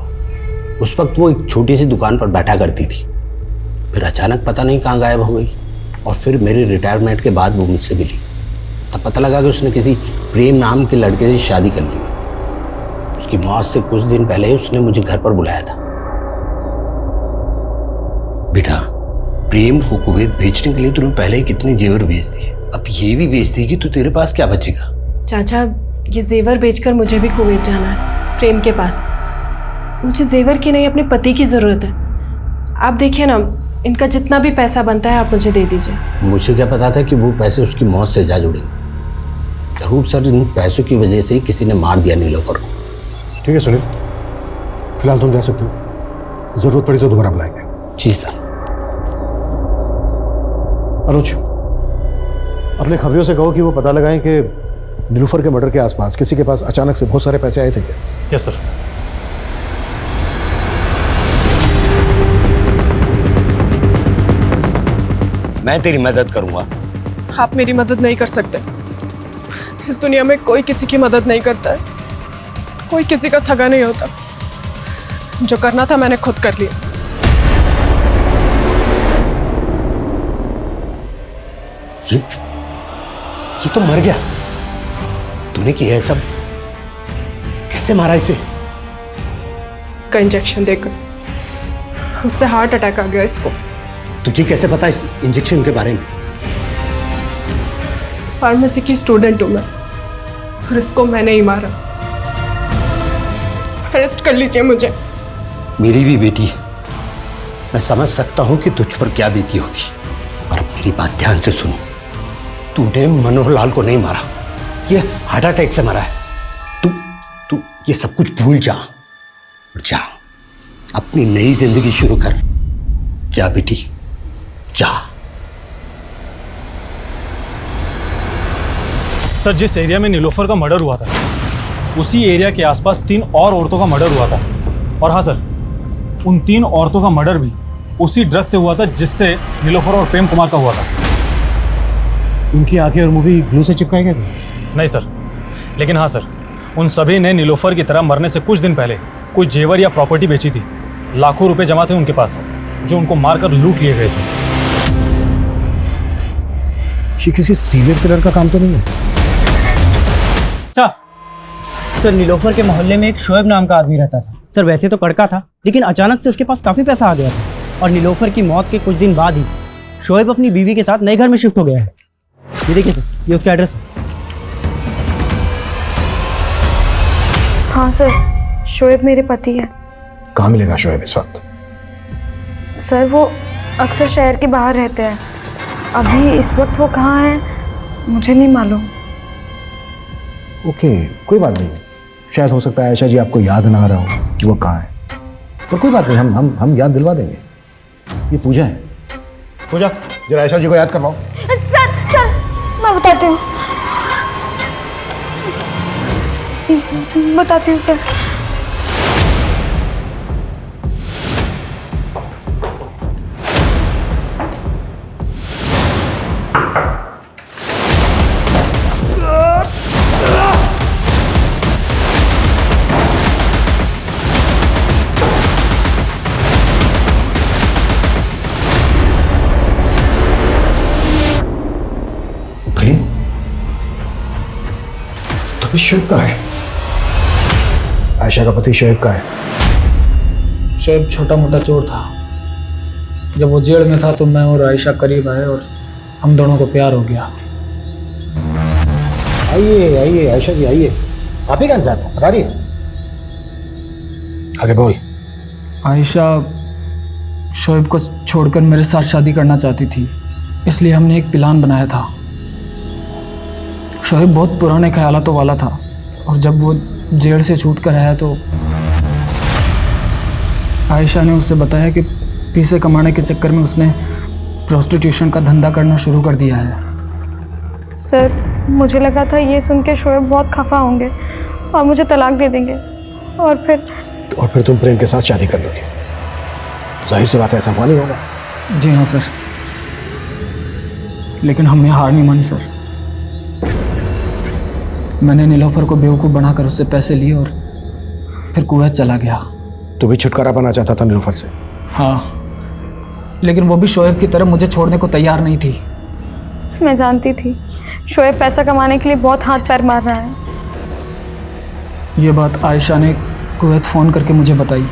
उस वक्त वो एक छोटी सी दुकान पर बैठा करती थी, फिर अचानक पता नहीं कहाँ गायब हो गई और फिर मेरी रिटायरमेंट के बाद वो मुझसे मिली। तब पता लगा कि उसने किसी प्रेम नाम के लड़के से शादी कर ली। उसकी मौत से कुछ दिन पहले ही उसने मुझे घर पर बुलाया था। बेटा, प्रेम को कुवैत भेजने के लिए तूने पहले ही कितने जेवर भेज दिए, अब ये भी भेज दी कि तू तेरे पास क्या बचेगा? चाचा, ये जेवर बेचकर मुझे भी कुवैत जाना है, प्रेम के पास। मुझे जेवर की नहीं, अपने पति की ज़रूरत है। आप देखिए ना, इनका जितना भी पैसा बनता है आप मुझे दे दीजिए। मुझे क्या पता था कि वो पैसे उसकी मौत से जा जुड़ेंगे। जरूर सर इन पैसों की वजह से ही किसी ने मार दिया नीलोफर को। ठीक है सुनील, फिलहाल तुम जा सकते हो, जरूरत पड़ी तो दोबारा बुलाएंगे। जी सर। अनुज, अपने खबरियों से कहो कि वो पता लगाएं कि नीलूफर के मर्डर के आसपास किसी के पास अचानक से बहुत सारे पैसे आए थे क्या? Yes sir. मैं तेरी मदद करूंगा। आप मेरी मदद नहीं कर सकते। इस दुनिया में कोई किसी की मदद नहीं करता है, कोई किसी का सगा नहीं होता। जो करना था मैंने खुद कर लिया। ये तो मर गया। तूने किया है सब? कैसे मारा इसे? का इंजेक्शन देकर उससे हार्ट अटैक आ गया इसको। तुझे कैसे पता इस इंजेक्शन के बारे में? फार्मेसी की स्टूडेंट हूं मैं और इसको मैंने ही मारा। अरेस्ट कर लीजिए मुझे। मेरी भी बेटी है, मैं समझ सकता हूं कि तुझ पर क्या बीती होगी, और अब मेरी बात ध्यान से सुनो। तूने मनोहर लाल को नहीं मारा, ये हार्ट अटैक से मरा है। तू ये सब कुछ भूल जा और जा अपनी नई जिंदगी शुरू कर। जा बेटी, जा। सर, जिस एरिया में नीलोफर का मर्डर हुआ था उसी एरिया के आसपास 3 और औरतों का मर्डर हुआ था। और हाँ सर, उन 3 औरतों का मर्डर भी उसी ड्रग से हुआ था जिससे नीलोफर और प्रेम कुमार का हुआ था। उनकी आंखें और मुंह भी ग्लू से चिपकाए गए थे? नहीं सर, लेकिन हाँ सर, उन सभी ने नीलोफर की तरह मरने से कुछ दिन पहले कोई जेवर या प्रॉपर्टी बेची थी। लाखों रुपए जमा थे उनके पास, जो उनको मारकर लूट लिए गए थे। ये किसी सीरियल किलर का काम तो नहीं है? सर, नीलोफर के मोहल्ले में एक शोएब नाम का आदमी रहता था। सर, वैसे तो कड़का था, लेकिन अचानक से उसके पास काफी पैसा आ गया था और नीलोफर की मौत के कुछ दिन बाद ही शोएब अपनी बीवी के साथ नए घर में शिफ्ट हो गया है। ये देखिए सर, ये उसका एड्रेस है। हाँ सर, शोएब मेरे पति है। कहाँ मिलेगा शोएब इस वक्त? सर, वो अक्सर शहर के बाहर रहते हैं। अभी इस वक्त वो कहाँ हैं मुझे नहीं मालूम। ओके, कोई बात नहीं। शायद हो सकता है आयशा जी आपको याद ना आ रहा हो कि वो कहाँ है, पर कोई बात नहीं, हम याद दिलवा देंगे। ये पूजा है। पूजा, जरा आयशा जी को याद करवाओ। सर मैं बताती हूँ सर। तो शोएब का है? आयशा का पति शोएब का है? शोएब छोटा मोटा चोर था। जब वो जेल में था तो मैं और आयशा करीब आए और हम दोनों को प्यार हो गया। आइए आइए आयशा जी, आइए। आप ही का इंतजार था, बता रही है। आगे बोल। आयशा शोएब को छोड़कर मेरे साथ शादी करना चाहती थी, इसलिए हमने एक प्लान बनाया था। शोएब बहुत पुराने ख्यालातों वाला था और जब वो जेल से छूट कर आया तो आयशा ने उससे बताया कि पैसे कमाने के चक्कर में उसने प्रोस्टिट्यूशन का धंधा करना शुरू कर दिया है। सर, मुझे लगा था ये सुन के शोएब बहुत खफा होंगे और मुझे तलाक दे देंगे और फिर तुम प्रेम के साथ शादी कर लोगे। जाहिर सी बात है, ऐसा हुआ नहीं होगा। जी हाँ सर, लेकिन हमने हार नहीं मानी सर। मैंने नीलोफर को बेवकूफ़ बनाकर उससे पैसे लिए और फिर कुवैत चला गया। तू भी छुटकारा पाना चाहता था नीलोफर से? हाँ, लेकिन वो भी शोएब की तरह मुझे छोड़ने को तैयार नहीं थी। मैं जानती थी शोएब पैसा कमाने के लिए बहुत हाथ पैर मार रहा है। ये बात आयशा ने कुवैत फ़ोन करके मुझे बताई।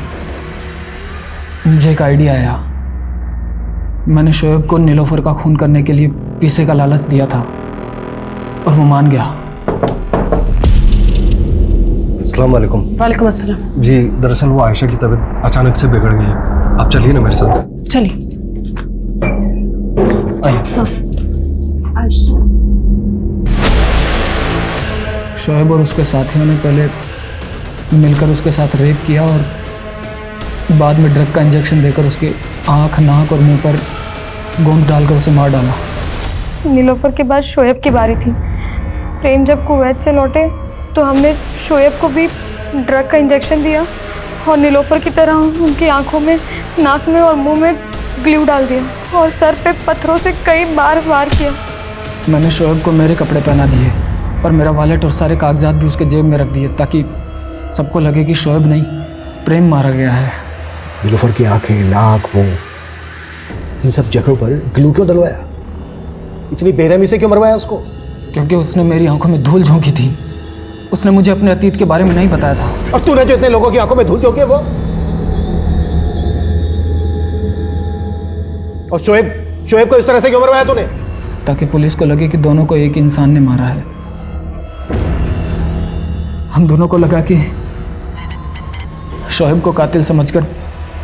मुझे एक आइडिया आया। मैंने शोएब को नीलोफर का खून करने के लिए पैसे का लालच दिया था और वो मान गया। अस्सलाम वालेकुम। वालेकुम अस्सलाम। जी, दरअसल वो आयशा की तबीयत अचानक से बिगड़ गई है। आप चलिए ना मेरे साथ। चलिए। शोएब और उसके साथियों ने पहले मिलकर उसके साथ रेप किया और बाद में ड्रग का इंजेक्शन देकर उसकी आँख, नाक और मुंह पर गोंद डालकर उसे मार डाला। नीलोफर के बाद शोएब की बारी थी। प्रेम जब कुवैत से लौटे तो हमने शोएब को भी ड्रग का इंजेक्शन दिया और नीलोफर की तरह उनकी आंखों में, नाक में और मुंह में ग्लू डाल दिया और सर पे पत्थरों से कई बार वार किया। मैंने शोएब को मेरे कपड़े पहना दिए और मेरा वॉलेट और सारे कागजात भी उसके जेब में रख दिए ताकि सबको लगे कि शोएब नहीं, प्रेम मारा गया है। नीलोफर की आंखें, नाक, मुंह, इन सब जगहों पर ग्लू क्यों डलवाया? इतनी बेरहमी से क्यों मरवाया उसको? क्योंकि उसने मेरी आंखों में धूल झोंकी थी। उसने मुझे अपने अतीत के बारे में नहीं बताया था। और तूने जो इतने लोगों की आंखों में धूल झोंकी है वो? और शोएब को इस तरह से क्यों मरवाया तूने? ताकि पुलिस को लगे कि दोनों को एक इंसान ने मारा है। हम दोनों को लगा कि शोएब को कातिल समझकर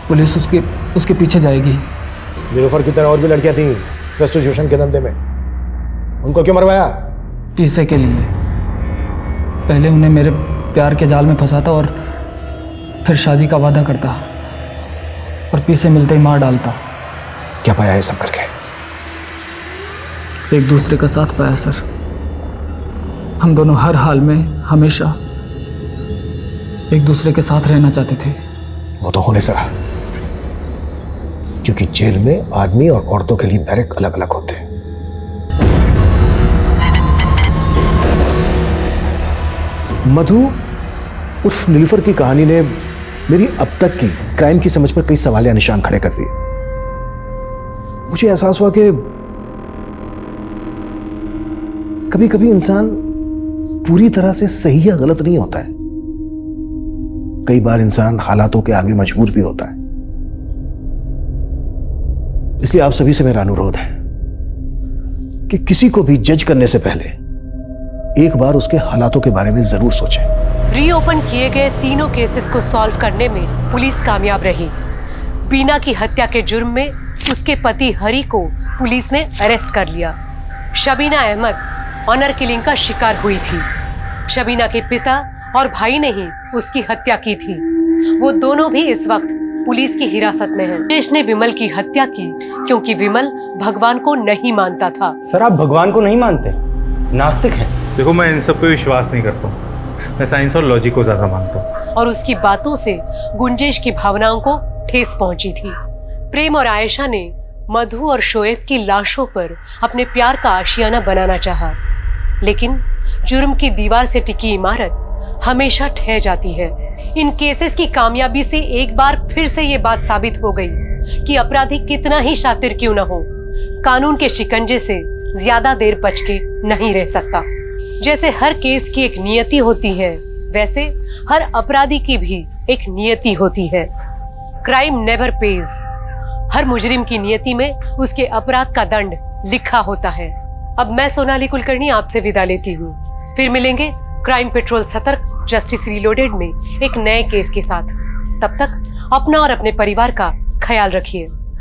पुलिस उसके पीछे जाएगी। नीलोफर की तरह और भी लड़कियां थीं प्रोस्टिट्यूशन के धंधे में, उनको क्यों मरवाया? पैसे के लिए। पहले उन्हें मेरे प्यार के जाल में फंसाता और फिर शादी का वादा करता और पैसे मिलते ही मार डालता। क्या पाया है सब करके? एक दूसरे का साथ पाया सर। हम दोनों हर हाल में हमेशा एक दूसरे के साथ रहना चाहते थे। वो तो होने से रहा, क्योंकि जेल में आदमी और औरतों के लिए बैरक अलग अलग होते हैं। मधु उर्फ नीलोफर की कहानी ने मेरी अब तक की क्राइम की समझ पर कई सवाल या निशान खड़े कर दिए। मुझे एहसास हुआ कि कभी कभी इंसान पूरी तरह से सही या गलत नहीं होता है। कई बार इंसान हालातों के आगे मजबूर भी होता है। इसलिए आप सभी से मेरा अनुरोध है कि किसी को भी जज करने से पहले एक बार उसके हालातों के बारे में जरूर सोचें। रीओपन किए गए तीनों केसेस को सॉल्व करने में पुलिस कामयाब रही। बीना की हत्या के जुर्म में उसके पति हरी को पुलिस ने अरेस्ट कर लिया। शबीना अहमद ऑनर किलिंग का शिकार हुई थी। शबीना के पिता और भाई ने ही उसकी हत्या की थी। वो दोनों भी इस वक्त पुलिस की हिरासत में हैं। देश ने विमल की हत्या की क्योंकि विमल भगवान को नहीं मानता था। सर आप भगवान को नहीं मानते, नास्तिक हैं। देखो मैं इन सब पे विश्वास नहीं करता हूँ, मैं साइंस और लॉजिक को ज्यादा मानता हूँ। और उसकी बातों से गुंजेश की भावनाओं को ठेस पहुंची थी। प्रेम और आयशा ने मधु और शोएब की लाशों पर अपने प्यार का आशियाना बनाना चाहा, लेकिन जुर्म की दीवार से टिकी इमारत हमेशा ठह जाती है। इन केसेस की कामयाबी से एक बार फिर से ये बात साबित हो गई कि अपराधी कितना ही शातिर क्यों न हो, कानून के शिकंजे से ज्यादा देर बच के नहीं रह सकता। जैसे हर केस की एक नियति होती है, वैसे हर अपराधी की भी एक नियति होती है। Crime never page. हर मुजरिम की नियति में उसके अपराध का दंड लिखा होता है। अब मैं सोनाली कुलकर्णी आपसे विदा लेती हूँ। फिर मिलेंगे क्राइम पेट्रोल सतर्क जस्टिस रीलोडेड में एक नए केस के साथ। तब तक अपना और अपने परिवार का ख्याल रखिए।